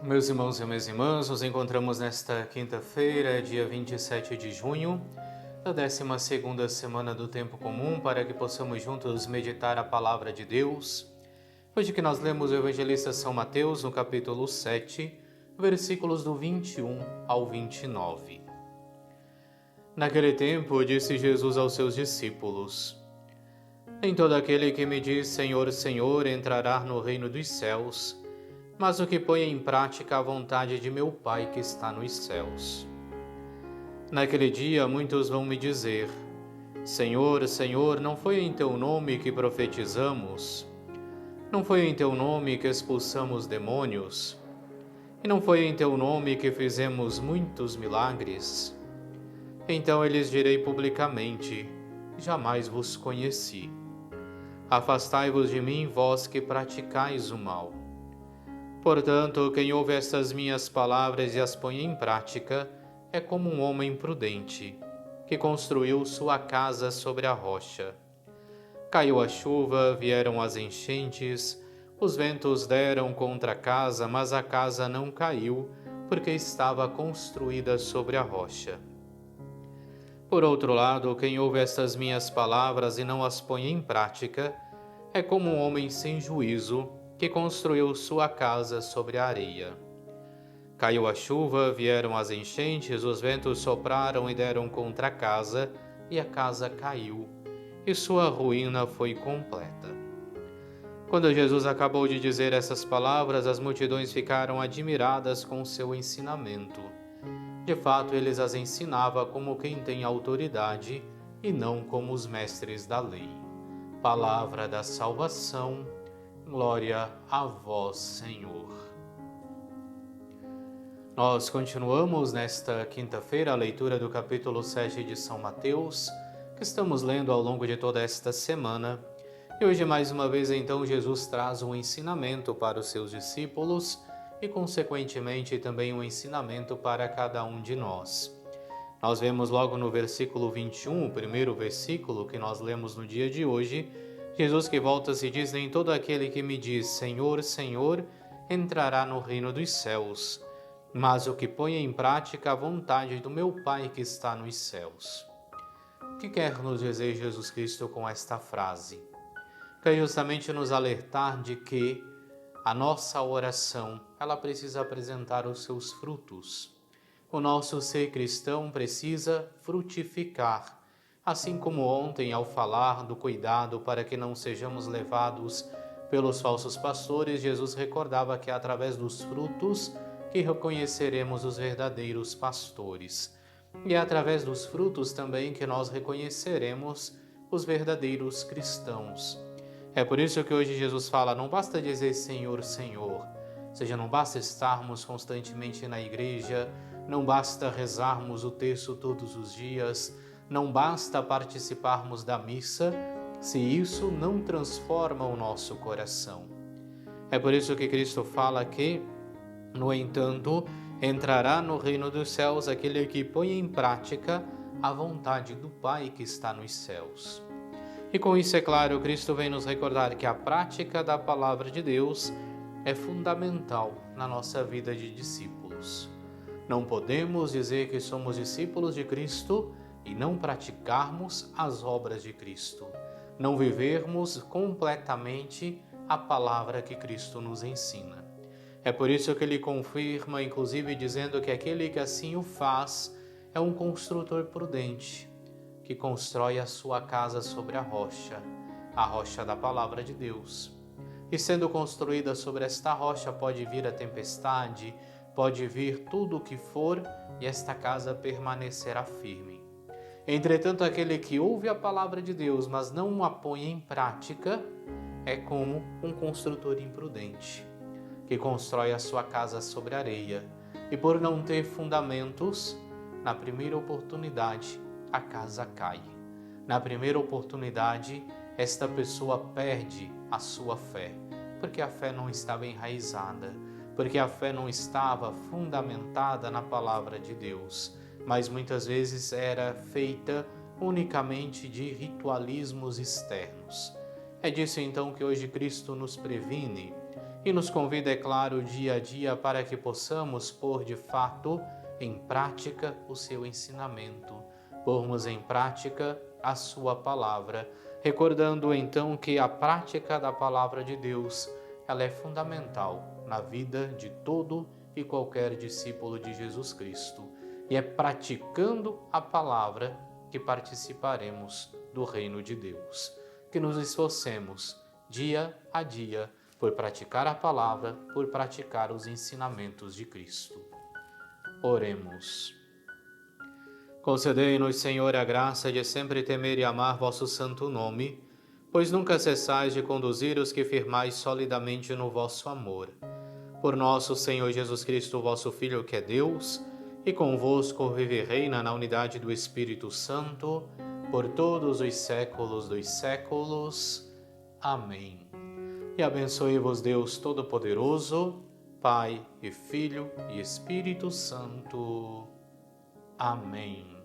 Meus irmãos e minhas irmãs, nos encontramos nesta quinta-feira, dia 27 de junho, da 12ª semana do Tempo Comum, para que possamos juntos meditar a Palavra de Deus. Hoje que nós lemos o Evangelista São Mateus, no capítulo 7, versículos do 21 ao 29. Naquele tempo, disse Jesus aos seus discípulos: Nem todo aquele que me diz Senhor, Senhor, entrará no reino dos céus, mas o que põe em prática a vontade de meu Pai que está nos céus. Naquele dia muitos vão me dizer: Senhor, Senhor, não foi em teu nome que profetizamos? Não foi em teu nome que expulsamos demônios? E não foi em teu nome que fizemos muitos milagres? Então eu lhes direi publicamente: jamais vos conheci. Afastai-vos de mim, vós que praticais o mal. Portanto, quem ouve estas minhas palavras e as põe em prática é como um homem prudente, que construiu sua casa sobre a rocha. Caiu a chuva, vieram as enchentes, os ventos deram contra a casa, mas a casa não caiu, porque estava construída sobre a rocha. Por outro lado, quem ouve estas minhas palavras e não as põe em prática é como um homem sem juízo, que construiu sua casa sobre a areia. Caiu a chuva, vieram as enchentes, os ventos sopraram e deram contra a casa caiu, e sua ruína foi completa. Quando Jesus acabou de dizer essas palavras, as multidões ficaram admiradas com seu ensinamento. De fato, ele as ensinava como quem tem autoridade e não como os mestres da lei. Palavra da salvação. Glória a vós, Senhor. Nós continuamos nesta quinta-feira a leitura do capítulo 7 de São Mateus, que estamos lendo ao longo de toda esta semana. E hoje, mais uma vez, então, Jesus traz um ensinamento para os seus discípulos e, consequentemente, também um ensinamento para cada um de nós. Nós vemos logo no versículo 21, o primeiro versículo que nós lemos no dia de hoje, Jesus que volta se diz: Nem todo aquele que me diz Senhor, Senhor, entrará no reino dos céus, mas o que põe em prática a vontade do meu Pai que está nos céus. O que quer nos dizer Jesus Cristo com esta frase? Quer justamente nos alertar de que a nossa oração, ela precisa apresentar os seus frutos. O nosso ser cristão precisa frutificar. Assim como ontem, ao falar do cuidado para que não sejamos levados pelos falsos pastores, Jesus recordava que é através dos frutos que reconheceremos os verdadeiros pastores. E é através dos frutos também que nós reconheceremos os verdadeiros cristãos. É por isso que hoje Jesus fala: não basta dizer Senhor, Senhor. Ou seja, não basta estarmos constantemente na igreja, não basta rezarmos o terço todos os dias, não basta participarmos da missa, se isso não transforma o nosso coração. É por isso que Cristo fala que, no entanto, entrará no reino dos céus aquele que põe em prática a vontade do Pai que está nos céus. E com isso, é claro, Cristo vem nos recordar que a prática da palavra de Deus é fundamental na nossa vida de discípulos. Não podemos dizer que somos discípulos de Cristo e não praticarmos as obras de Cristo, não vivermos completamente a palavra que Cristo nos ensina. É por isso que ele confirma, inclusive, dizendo que aquele que assim o faz é um construtor prudente, que constrói a sua casa sobre a rocha da palavra de Deus. E sendo construída sobre esta rocha, pode vir a tempestade, pode vir tudo o que for, e esta casa permanecerá firme. Entretanto, aquele que ouve a palavra de Deus, mas não a põe em prática, é como um construtor imprudente, que constrói a sua casa sobre areia, e por não ter fundamentos, na primeira oportunidade, a casa cai. Na primeira oportunidade, esta pessoa perde a sua fé, porque a fé não estava enraizada, porque a fé não estava fundamentada na palavra de Deus, mas muitas vezes era feita unicamente de ritualismos externos. É disso então que hoje Cristo nos previne e nos convida, é claro, dia a dia para que possamos pôr de fato em prática o seu ensinamento, pormos em prática a sua palavra, recordando então que a prática da palavra de Deus, ela é fundamental na vida de todo e qualquer discípulo de Jesus Cristo. E é praticando a palavra que participaremos do reino de Deus. Que nos esforcemos dia a dia por praticar a palavra, por praticar os ensinamentos de Cristo. Oremos. Concedei-nos, Senhor, a graça de sempre temer e amar vosso santo nome, pois nunca cessais de conduzir os que firmais solidamente no vosso amor. Por nosso Senhor Jesus Cristo, vosso Filho, que é Deus, e convosco vive e reina na unidade do Espírito Santo, por todos os séculos dos séculos. Amém. E abençoe-vos Deus Todo-Poderoso, Pai e Filho e Espírito Santo. Amém.